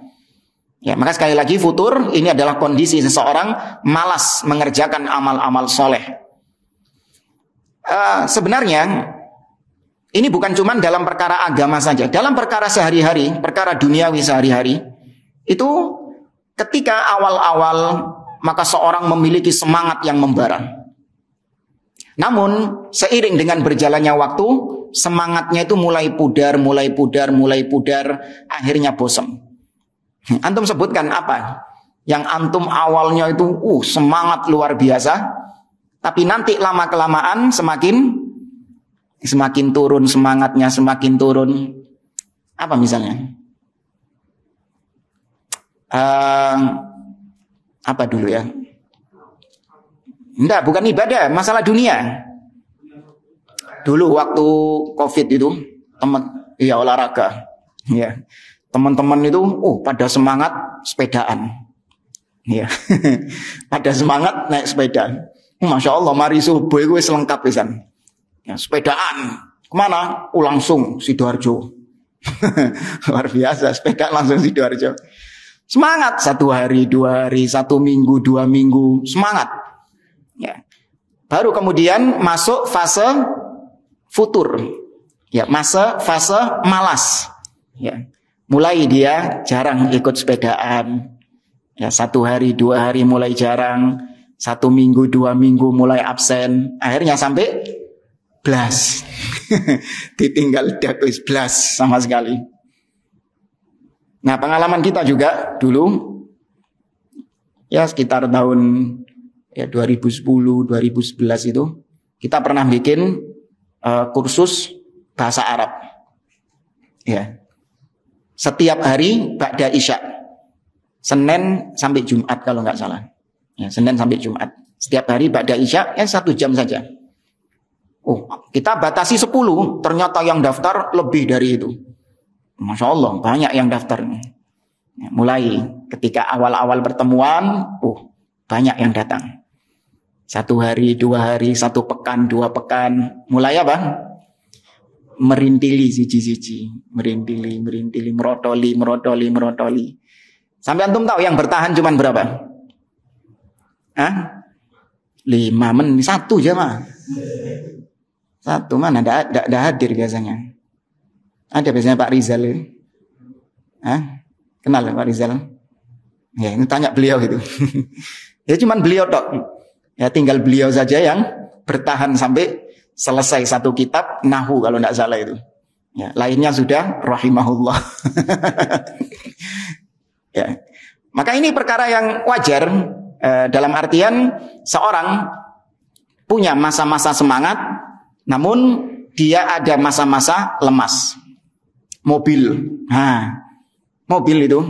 Ya, maka sekali lagi futur ini adalah kondisi seseorang malas mengerjakan amal-amal soleh. Sebenarnya ini bukan cuma dalam perkara agama saja, dalam perkara sehari-hari, perkara duniawi sehari-hari, itu ketika awal-awal maka seorang memiliki semangat yang membara. Namun seiring dengan berjalannya waktu, semangatnya itu mulai pudar, akhirnya bosan. Antum sebutkan apa? Yang antum awalnya itu semangat luar biasa, tapi nanti lama-kelamaan semakin turun semangatnya, semakin turun. Apa misalnya? Apa dulu ya? Enggak, bukan ibadah, masalah dunia. Dulu waktu Covid itu, olahraga. Ya. Teman-teman itu pada semangat sepedaan. Ya. Pada semangat naik sepeda. Masya Allah, mari subuh gue selengkap pisan. Ya, sepedaan. Kemana? Langsung Sidoarjo. Luar biasa, sepeda langsung Sidoarjo. Semangat 1 hari, 2 hari, 1 minggu, 2 minggu, semangat. Ya. Baru kemudian masuk fase futur. Ya, fase malas. Ya. Mulai dia jarang ikut sepedaan. Ya, 1 hari, 2 hari mulai jarang. 1 minggu, 2 minggu mulai absen. Akhirnya sampai blas. Ditinggal dakwis blas sama sekali. Nah, pengalaman kita juga dulu ya sekitar tahun 2010, 2011 itu kita pernah bikin kursus bahasa Arab. Ya. Setiap hari ba'da Isya. Senin sampai Jumat kalau nggak salah. Ya, Senin sampai Jumat. Setiap hari ba'da Isya 1 jam saja. Kita batasi 10, ternyata yang daftar lebih dari itu. Masya Allah, banyak yang daftar. Ya, mulai ketika awal-awal pertemuan, banyak yang datang. 1 hari, 2 hari, 1 pekan, 2 pekan. Mulai apa? Merintili siji-siji. Merintili, merotoli. Sampai antum tahu yang bertahan cuman berapa? 5 menit, 1 aja mah. Satu mana? Tidak hadir biasanya. Ada biasanya Pak Rizal. Hah? Kenal Pak Rizal? Ya, ini tanya beliau gitu. Ya cuman beliau tok. Ya tinggal beliau saja yang bertahan sampai selesai satu kitab Nahwu kalau tidak salah itu. Ya, lainnya sudah rahimahullah. Ya. Maka ini perkara yang wajar dalam artian seorang punya masa-masa semangat, namun dia ada masa-masa lemas. Mobil, mobil itu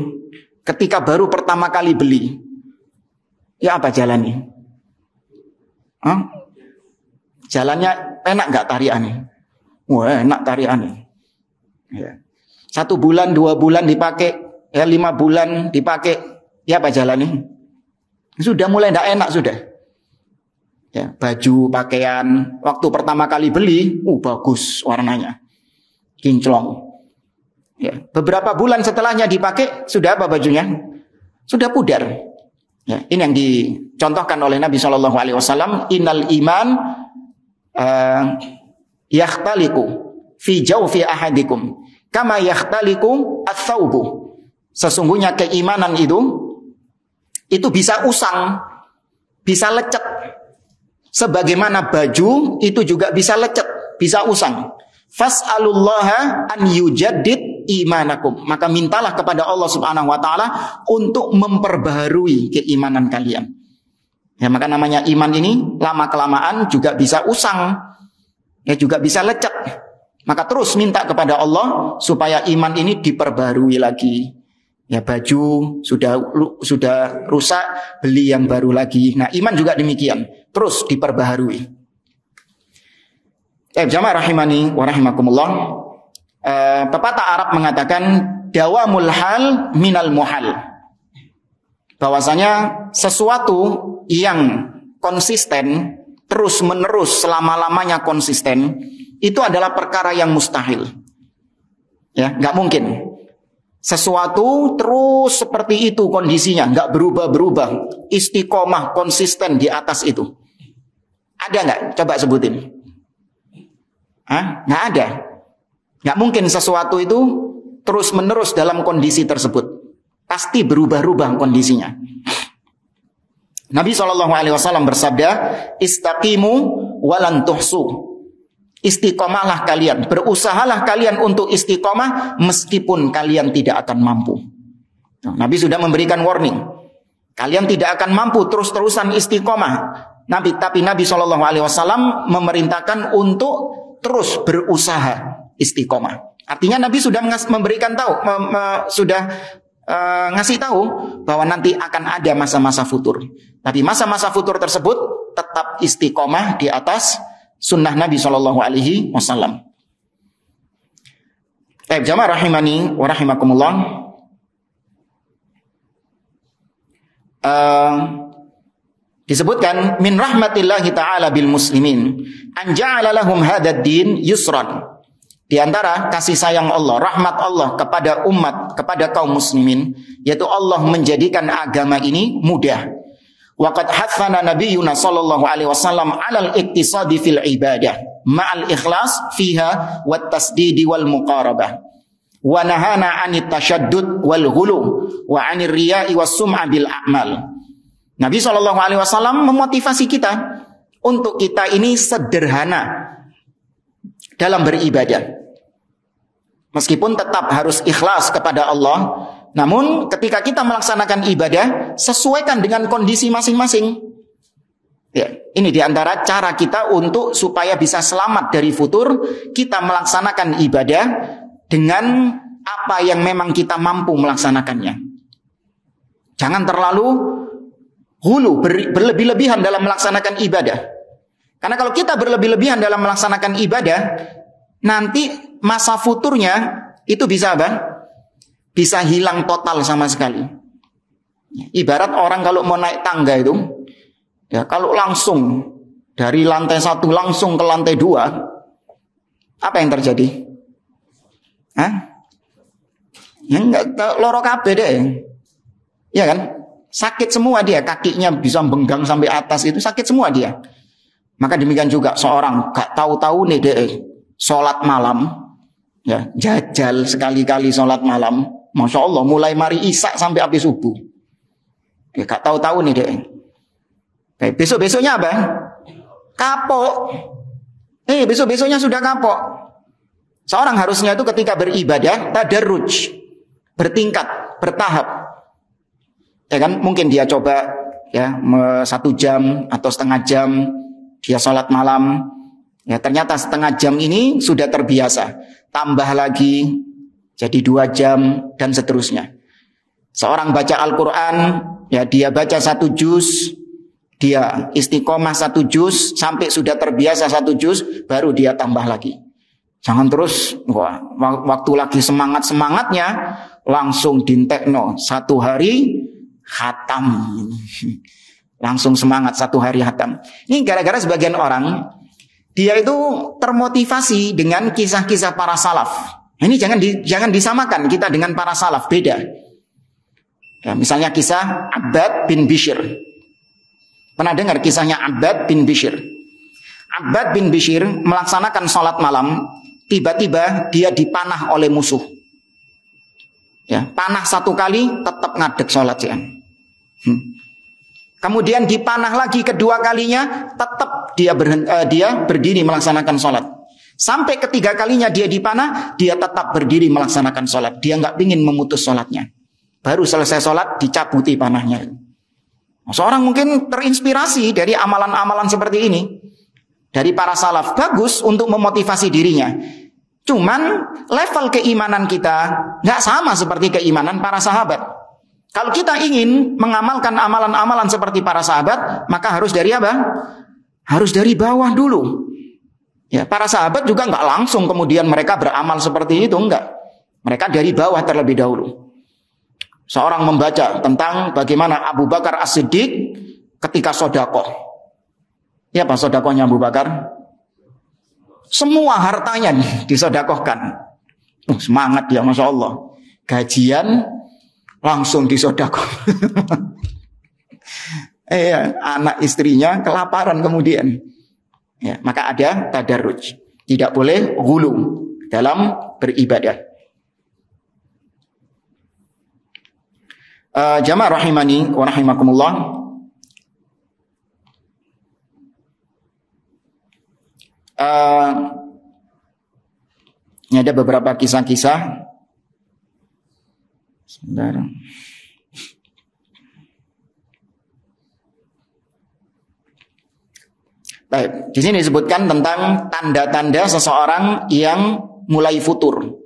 ketika baru pertama kali beli, ya apa jalannya? Jalannya enak nggak tariannya? Wah enak tariannya. Ya. 1 bulan, 2 bulan dipakai, ya 5 bulan dipakai, ya apa jalannya? Sudah mulai tidak enak sudah. Ya, baju, pakaian, waktu pertama kali beli, bagus warnanya, kinclong. Ya, beberapa bulan setelahnya dipakai, sudah apa bajunya? Sudah pudar. Ya, ini yang dicontohkan oleh Nabi SAW. Innal iman yakhtaliku fi jawfi ahadikum kama yakhtaliku ats-tsaubu. Sesungguhnya keimanan itu bisa usang, bisa lecet. Sebagaimana baju itu juga bisa lecet, bisa usang. Fas'alullaha an yujaddid imanakum. Maka mintalah kepada Allah Subhanahu wa taala untuk memperbaharui keimanan kalian. Ya, maka namanya iman ini lama kelamaan juga bisa usang. Ya, juga bisa lecet. Maka terus minta kepada Allah supaya iman ini diperbarui lagi. Ya, baju sudah rusak, beli yang baru lagi. Nah, iman juga demikian, terus diperbaharui. Jamaah rahimani wa rahimakumullah. Pepatah Arab mengatakan dawamul hal minal muhal. Bahwasanya sesuatu yang konsisten, terus menerus selama-lamanya konsisten, itu adalah perkara yang mustahil. Ya, nggak mungkin. Sesuatu terus seperti itu kondisinya, nggak berubah-berubah, istiqomah, konsisten di atas itu. Ada nggak? Coba sebutin. Nggak ada. Nggak mungkin sesuatu itu terus-menerus dalam kondisi tersebut. Pasti berubah-ubah kondisinya. Nabi SAW bersabda, istaqimu walan tuhsu. Istiqomahlah kalian, berusahalah kalian untuk istiqomah meskipun kalian tidak akan mampu. Nabi sudah memberikan warning. Kalian tidak akan mampu terus-terusan istiqomah. Tapi Nabi SAW memerintahkan untuk terus berusaha istiqomah. Artinya Nabi sudah memberikan tahu, ngasih tahu bahwa nanti akan ada masa-masa futur. Tapi masa-masa futur tersebut tetap istiqomah di atas sunnah Nabi SAW. Jamaah rahimani wa rahimakumullah. Disebutkan min rahmatillahi ta'ala bil muslimin an ja'ala lahum hadad din yusran. Di antara kasih sayang Allah, rahmat Allah kepada umat, kepada kaum muslimin, yaitu Allah menjadikan agama ini mudah. Wa qad hathana nabiyyuna sallallahu alaihi wasallam 'alal iktisadi fil ibadah ma'al ikhlas fiha wat tasdidi wal muqarabah. Wa nahana 'anit tashaddud wal ghulu wa 'anir riya'i was sum'a bil a'mal. Nabi sallallahu alaihi wasallam memotivasi kita untuk kita ini sederhana dalam beribadah. Meskipun tetap harus ikhlas kepada Allah, namun ketika kita melaksanakan ibadah, sesuaikan dengan kondisi masing-masing. Ya, ini diantara cara kita untuk supaya bisa selamat dari futur, kita melaksanakan ibadah dengan apa yang memang kita mampu melaksanakannya. Jangan terlalu hulu, berlebih-lebihan dalam melaksanakan ibadah. Karena kalau kita berlebih-lebihan dalam melaksanakan ibadah, nanti masa futurnya itu bisa apa? Bisa hilang total sama sekali. Ibarat orang kalau mau naik tangga itu, ya kalau langsung dari lantai 1 langsung ke lantai 2, apa yang terjadi? Ya enggak, loro kabeh deh. Ya kan? Sakit semua dia, kakinya bisa benggang sampai atas, itu sakit semua dia. Maka demikian juga seorang gak tahu-tahu nih deh sholat malam, ya jajal sekali-kali sholat malam, masya Allah mulai mari isya sampai habis subuh, ya gak tahu-tahu nih deh. Besok-besoknya apa? Kapok. Besok-besoknya sudah kapok. Seorang harusnya itu ketika beribadah tadarruj, bertingkat, bertahap. Ya kan, mungkin dia coba ya 1 jam atau setengah jam dia sholat malam, ya ternyata setengah jam ini sudah terbiasa, tambah lagi jadi 2 jam dan seterusnya. Seorang baca Al-Quran, ya dia baca 1 juz, dia istiqomah 1 juz sampai sudah terbiasa 1 juz, baru dia tambah lagi. Jangan terus waktu lagi semangat-semangatnya langsung dintekno 1 hari khatam. Langsung semangat 1 hari khatam. Ini gara-gara sebagian orang dia itu termotivasi dengan kisah-kisah para salaf. Ini jangan disamakan kita dengan para salaf, beda. Ya, misalnya kisah Abbad bin Bishr. Pernah dengar kisahnya Abbad bin Bishr? Abbad bin Bishr melaksanakan sholat malam, tiba-tiba dia dipanah oleh musuh. Ya, panah 1 kali tetap ngadeg sholat siang. Kemudian dipanah lagi kedua kalinya, tetap dia berdiri melaksanakan sholat. Sampai ketiga kalinya dia dipanah, dia tetap berdiri melaksanakan sholat. Dia nggak ingin memutus sholatnya. Baru selesai sholat dicabuti panahnya. Seorang mungkin terinspirasi dari amalan-amalan seperti ini dari para salaf, bagus untuk memotivasi dirinya. Cuman level keimanan kita nggak sama seperti keimanan para sahabat. Kalau kita ingin mengamalkan amalan-amalan seperti para sahabat, maka harus dari apa? Harus dari bawah dulu. Ya, para sahabat juga nggak langsung kemudian mereka beramal seperti itu, enggak. Mereka dari bawah terlebih dahulu. Seorang membaca tentang bagaimana Abu Bakar As-Siddiq ketika sodakoh. Ya, apa sodakohnya Abu Bakar? Semua hartanya disodakohkan. Semangat dia, Masya Allah. Gajian langsung disodakoh. Anak istrinya kelaparan kemudian. Ya, maka ada tadarruj. Tidak boleh ghulu dalam beribadah. Jamaah rahimani wa rahimakumullah. Ini ada beberapa kisah-kisah. Sebentar. Baik, di sini disebutkan tentang tanda-tanda seseorang yang mulai futur.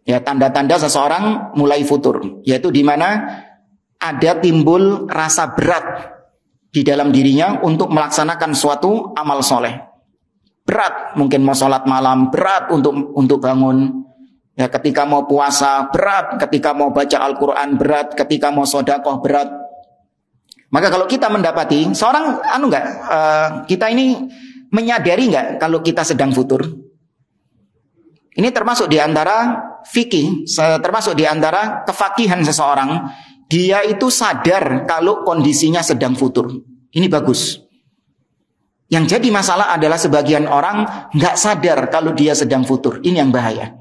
Ya, tanda-tanda seseorang mulai futur, yaitu di mana ada timbul rasa berat di dalam dirinya untuk melaksanakan suatu amal soleh. Berat, mungkin mau sholat malam, berat untuk bangun. Ya, ketika mau puasa berat, ketika mau baca Al-Quran berat, ketika mau sedekah berat. Maka kalau kita mendapati seorang kita ini menyadari nggak kalau kita sedang futur? Ini termasuk di antara fikih, termasuk di antara kefakihan seseorang. Dia itu sadar kalau kondisinya sedang futur. Ini bagus. Yang jadi masalah adalah sebagian orang nggak sadar kalau dia sedang futur. Ini yang bahaya.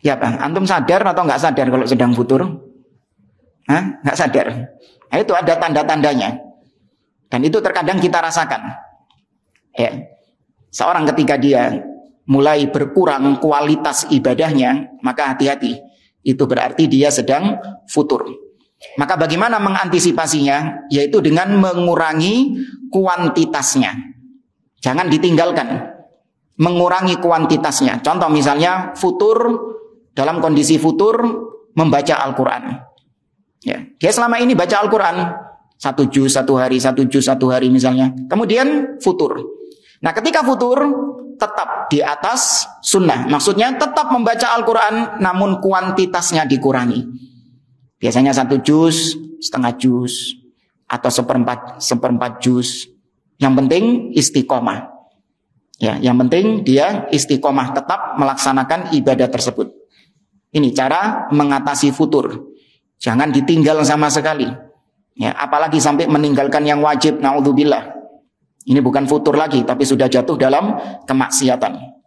Ya Bang, antum sadar atau nggak sadar kalau sedang futur? Nggak sadar. Nah, itu ada tanda-tandanya. Dan itu terkadang kita rasakan. Ya. Seorang ketika dia mulai berkurang kualitas ibadahnya, maka hati-hati. Itu berarti dia sedang futur. Maka bagaimana mengantisipasinya? Yaitu dengan mengurangi kuantitasnya. Jangan ditinggalkan. Mengurangi kuantitasnya. Contoh misalnya futur, dalam kondisi futur membaca Al-Quran. Ya, dia selama ini baca Al-Quran 1 juz 1 hari, 1 juz 1 hari misalnya. Kemudian futur. Nah, ketika futur tetap di atas sunnah. Maksudnya tetap membaca Al-Quran namun kuantitasnya dikurangi. Biasanya 1 juz, setengah juz, atau seperempat juz. Yang penting istiqomah. Ya, yang penting dia istiqomah tetap melaksanakan ibadah tersebut. Ini cara mengatasi futur. Jangan ditinggal sama sekali. Ya, apalagi sampai meninggalkan yang wajib, naudzubillah. Ini bukan futur lagi, tapi sudah jatuh dalam kemaksiatan.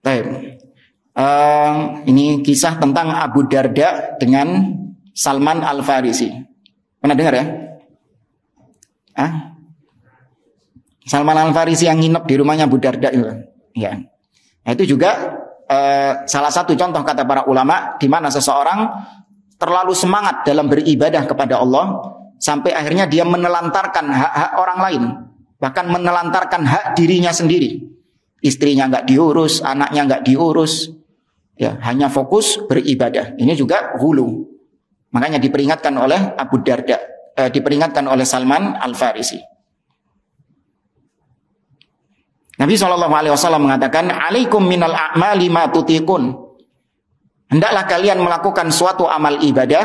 Baik. Ini kisah tentang Abu Darda dengan Salman Al-Farisi. Pernah dengar ya? Salman Al-Farisi yang nginep di rumahnya Abu Darda itu. Ya. Nah, itu juga salah satu contoh kata para ulama di mana seseorang terlalu semangat dalam beribadah kepada Allah sampai akhirnya dia menelantarkan hak-hak orang lain, bahkan menelantarkan hak dirinya sendiri. Istrinya nggak diurus, anaknya nggak diurus, ya hanya fokus beribadah. Ini juga hulu. Makanya diperingatkan oleh Abu Darda, diperingatkan oleh Salman Al-Farisi. Nabi SAW mengatakan, "Alaikum minal a'mali ma tutiqun." Hendaklah kalian melakukan suatu amal ibadah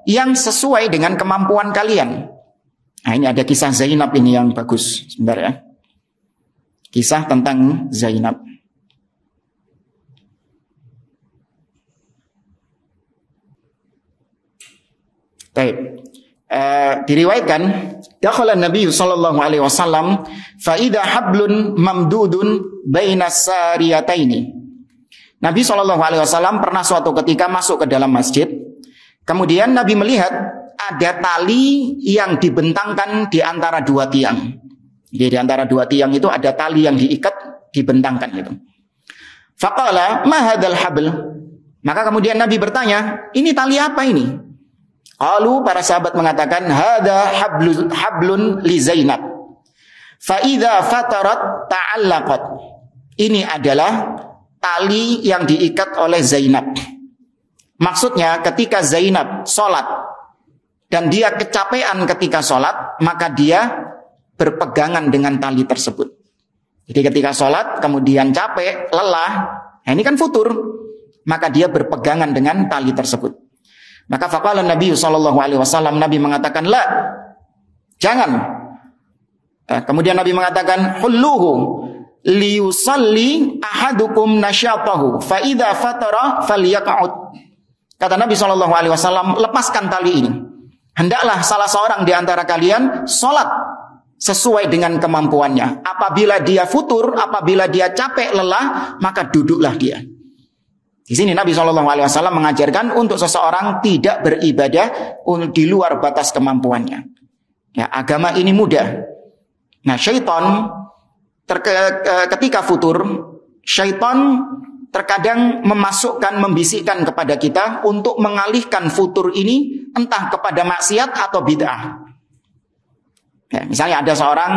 yang sesuai dengan kemampuan kalian. Nah, ini ada kisah Zainab ini yang bagus. Sebentar ya. Kisah tentang Zainab. Baik. Diriwayatkan, dakhala Nabi sallallahu alaihi wasallam fa idza hablun mamdudun bainas sariyataini. Nabi sallallahu alaihi wasallam pernah suatu ketika masuk ke dalam masjid. Kemudian Nabi melihat ada tali yang dibentangkan di antara dua tiang. Jadi di antara dua tiang itu ada tali yang diikat, dibentangkan gitu. Faqala ma hadzal habl? Maka kemudian Nabi bertanya, ini tali apa ini? Qalu, para sahabat mengatakan, hadza hablun li Zainab. Fa idza fatarat ta'allaqat. Ini adalah tali yang diikat oleh Zainab. Maksudnya ketika Zainab sholat dan dia kecapean ketika sholat, maka dia berpegangan dengan tali tersebut. Jadi ketika sholat kemudian capek, lelah, nah ini kan futur, maka dia berpegangan dengan tali tersebut. Maka faqala Nabi sallallahu alaihi wasallam, Nabi mengatakan, la, jangan. Kemudian Nabi mengatakan, hulluhu liyusalli ahadukum nasyatahu fa idza fatara falyaq'ud. Kata Nabi sallallahu alaihi wasallam, lepaskan tali ini. Hendaklah salah seorang di antara kalian sholat sesuai dengan kemampuannya. Apabila dia futur, apabila dia capek, lelah, maka duduklah dia. Di sini Nabi SAW mengajarkan untuk seseorang tidak beribadah di luar batas kemampuannya. Ya, agama ini mudah. Nah, syaitan ketika futur, syaitan terkadang membisikkan kepada kita untuk mengalihkan futur ini entah kepada maksiat atau bid'ah. Ya, misalnya ada seorang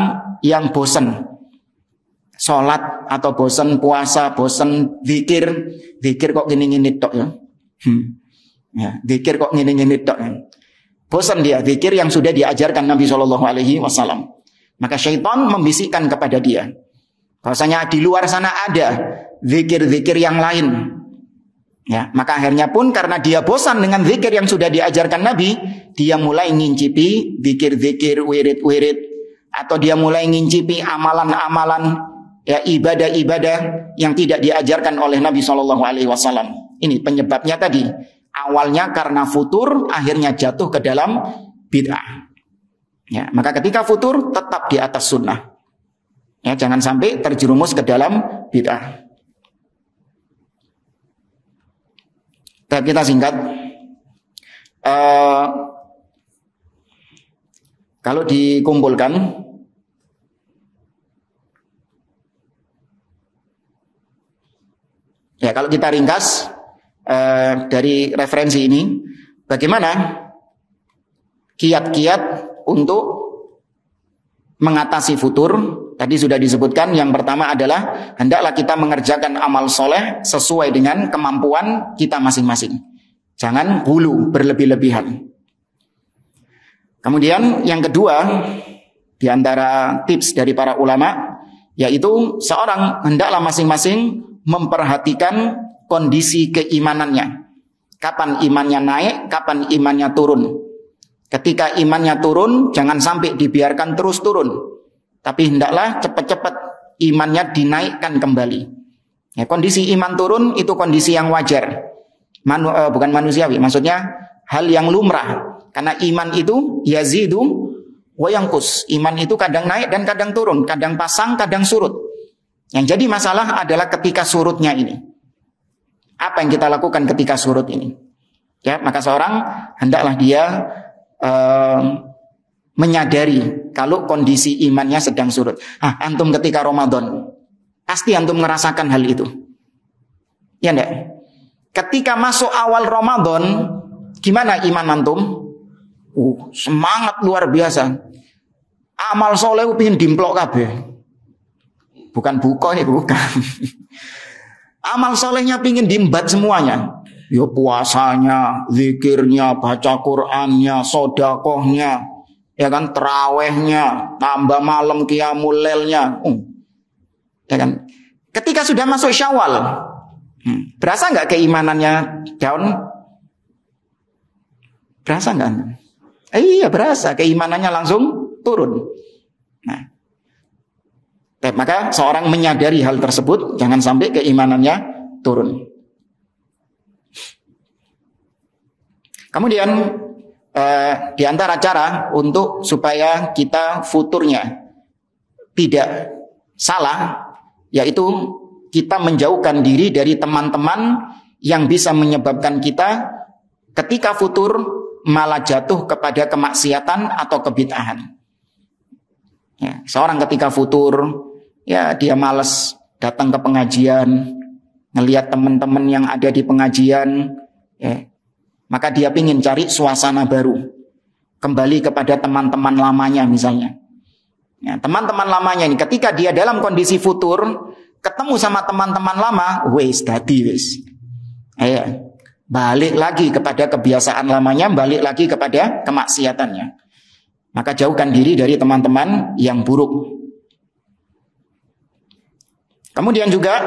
yang bosan sholat atau bosan puasa, bosan zikir kok gini-gini tok ya. Ya, zikir kok gini-gini tok ya. Bosan dia zikir yang sudah diajarkan Nabi Shallallahu Alaihi Wasallam. Maka syaitan membisikkan kepada dia, bahwasanya di luar sana ada zikir-zikir yang lain. Ya, maka akhirnya pun karena dia bosan dengan zikir yang sudah diajarkan Nabi, dia mulai ngincipi zikir-zikir, wirid-wirid, atau dia mulai ngincipi amalan-amalan, ya, ibadah-ibadah yang tidak diajarkan oleh Nabi Shallallahu Alaihi Wasallam. Ini penyebabnya tadi, awalnya karena futur, akhirnya jatuh ke dalam bid'ah. Ya, maka ketika futur tetap di atas sunnah. Ya, jangan sampai terjerumus ke dalam bid'ah. Kita singkat. Kalau dikumpulkan, ya kalau kita ringkas dari referensi ini, bagaimana kiat-kiat untuk mengatasi futur. Tadi sudah disebutkan, yang pertama adalah hendaklah kita mengerjakan amal soleh sesuai dengan kemampuan kita masing-masing. Jangan hulu, berlebih-lebihan. Kemudian yang kedua, di antara tips dari para ulama, yaitu seorang hendaklah masing-masing memperhatikan kondisi keimanannya. Kapan imannya naik, kapan imannya turun. Ketika imannya turun, jangan sampai dibiarkan terus turun. Tapi hendaklah cepat-cepat imannya dinaikkan kembali. Ya, kondisi iman turun itu kondisi yang wajar. Bukan manusiawi, maksudnya hal yang lumrah. Karena iman itu yazidu wa yanqus. Iman itu kadang naik dan kadang turun, kadang pasang, kadang surut. Yang jadi masalah adalah ketika surutnya ini. Apa yang kita lakukan ketika surut ini? Ya, maka seorang hendaklah dia menyadari kalau kondisi imannya sedang surut. Antum ketika Ramadan, pasti antum merasakan hal itu. Ya enggak? Ketika masuk awal Ramadan, gimana iman antum? Semangat luar biasa. Amal soleh pingin dimplok kabeh. Bukan buko ya, bukan. Amal solehnya pingin diembat semuanya. Ya puasanya, zikirnya, baca Qur'annya, sodakohnya, ya kan, terawihnya, tambah malam qiyamul lailnya. Ya kan? Ketika sudah masuk Syawal, berasa nggak keimanannya down? Berasa nggak? Iya berasa, keimanannya langsung turun. Nah, maka seorang menyadari hal tersebut, jangan sampai keimanannya turun. Kemudian di antara cara untuk supaya kita futurnya tidak salah, yaitu kita menjauhkan diri dari teman-teman yang bisa menyebabkan kita ketika futur malah jatuh kepada kemaksiatan atau kebid'ahan. Ya, seorang ketika futur, ya dia malas datang ke pengajian, ngelihat teman-teman yang ada di pengajian, ya, maka dia ingin cari suasana baru, kembali kepada teman-teman lamanya misalnya. Ya, teman-teman lamanya ini ketika dia dalam kondisi futur, ketemu sama teman-teman lama, wis dadi wis. Balik lagi kepada kebiasaan lamanya, balik lagi kepada kemaksiatannya. Maka jauhkan diri dari teman-teman yang buruk. Kemudian juga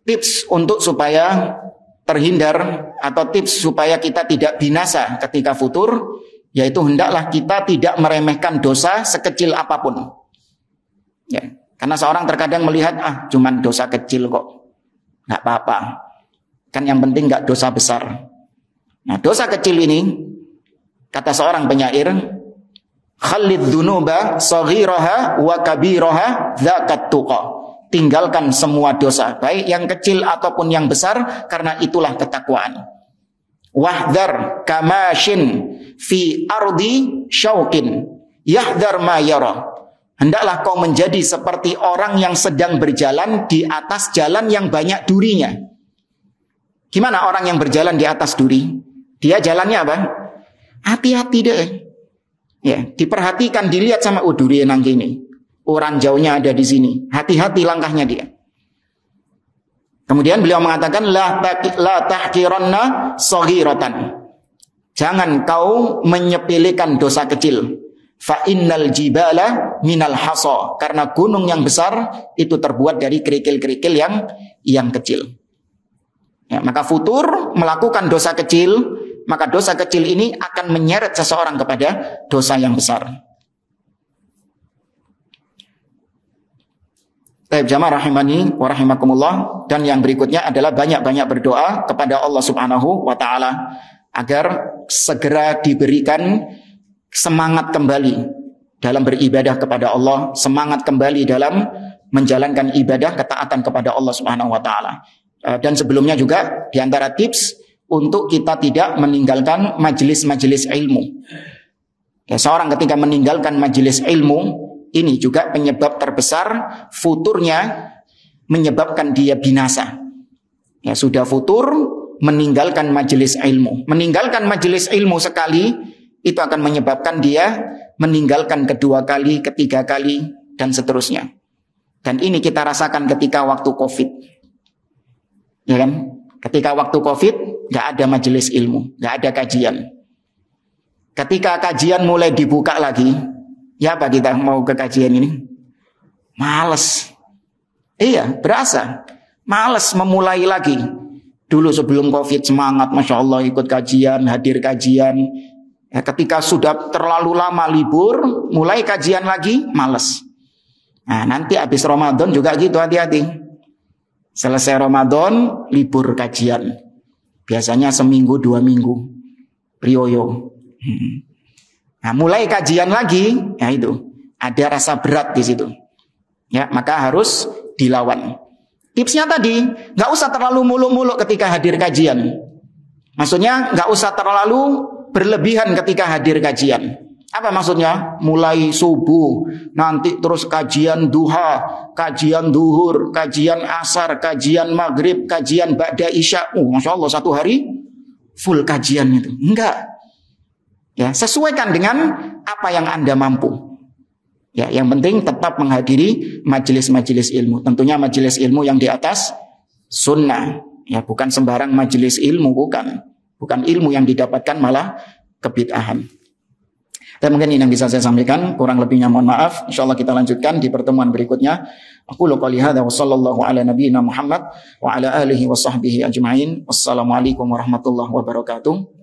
tips untuk supaya terhindar atau tips supaya kita tidak binasa ketika futur, yaitu hendaklah kita tidak meremehkan dosa sekecil apapun. Ya, karena seorang terkadang melihat cuman dosa kecil kok, nggak apa-apa. Kan yang penting nggak dosa besar. Nah, dosa kecil ini, kata seorang penyair, khalid dzunuba saghiraha wa kabiraha dzakat tuqa. Tinggalkan semua dosa, baik yang kecil ataupun yang besar, karena itulah ketakwaan. Wahdar kamashin fi ardi syauqin yahdar ma yara. Hendaklah kau menjadi seperti orang yang sedang berjalan di atas jalan yang banyak durinya. Gimana orang yang berjalan di atas duri? Dia jalannya apa? Hati-hati deh. Ya, diperhatikan, dilihat sama duri nang gini. Orang jauhnya ada di sini. Hati-hati langkahnya dia. Kemudian beliau mengatakan la tahqiranna saghiratan. Jangan kau menyepelekan dosa kecil. Fa innal jibala minal hasa. Karena gunung yang besar itu terbuat dari kerikil-kerikil yang kecil. Ya, maka futur melakukan dosa kecil, maka dosa kecil ini akan menyeret seseorang kepada dosa yang besar. Baik jamaah rahimani wa rahimakumullah, dan yang berikutnya adalah banyak-banyak berdoa kepada Allah Subhanahu wa taala agar segera diberikan semangat kembali dalam beribadah kepada Allah, semangat kembali dalam menjalankan ibadah ketaatan kepada Allah Subhanahu wa taala. Dan sebelumnya juga di antara tips untuk kita tidak meninggalkan majelis-majelis ilmu. Ya, seorang ketika meninggalkan majelis ilmu, ini juga penyebab terbesar futurnya, menyebabkan dia binasa. Ya, sudah futur meninggalkan majelis ilmu. Meninggalkan majelis ilmu sekali itu akan menyebabkan dia meninggalkan kedua kali, ketiga kali, dan seterusnya. Dan ini kita rasakan ketika waktu Covid. Ya kan? Ketika waktu Covid nggak ada majelis ilmu, nggak ada kajian. Ketika kajian mulai dibuka lagi, ya apa kita mau ke kajian ini? Males. Iya, berasa. Males memulai lagi. Dulu sebelum COVID semangat, Masya Allah ikut kajian, hadir kajian. Ya, ketika sudah terlalu lama libur, mulai kajian lagi, males. Nah, nanti habis Ramadan juga gitu, hati-hati. Selesai Ramadan, libur kajian. Biasanya seminggu, 2 minggu. Rioyo. Nah, mulai kajian lagi, ya itu. Ada rasa berat di situ. Ya, maka harus dilawan. Tipsnya tadi, nggak usah terlalu muluk-muluk ketika hadir kajian. Maksudnya nggak usah terlalu berlebihan ketika hadir kajian. Apa maksudnya? Mulai subuh, nanti terus kajian duha, kajian duhur, kajian asar, kajian maghrib, kajian ba'da isya. Masya Allah 1 hari full kajian itu. Enggak. Ya, sesuaikan dengan apa yang Anda mampu. Ya, yang penting tetap menghadiri majelis-majelis ilmu. Tentunya majelis ilmu yang di atas sunnah. Ya, bukan sembarang majelis ilmu, bukan. Bukan ilmu yang didapatkan malah kebid'ahan. Dan mungkin ini yang bisa saya sampaikan, kurang lebihnya mohon maaf. Insyaallah kita lanjutkan di pertemuan berikutnya. Aku qouli hadza wa sallallahu ala nabiyyina Muhammad wa ala alihi wa sahbihi ajma'in. Wassalamualaikum warahmatullahi wabarakatuh.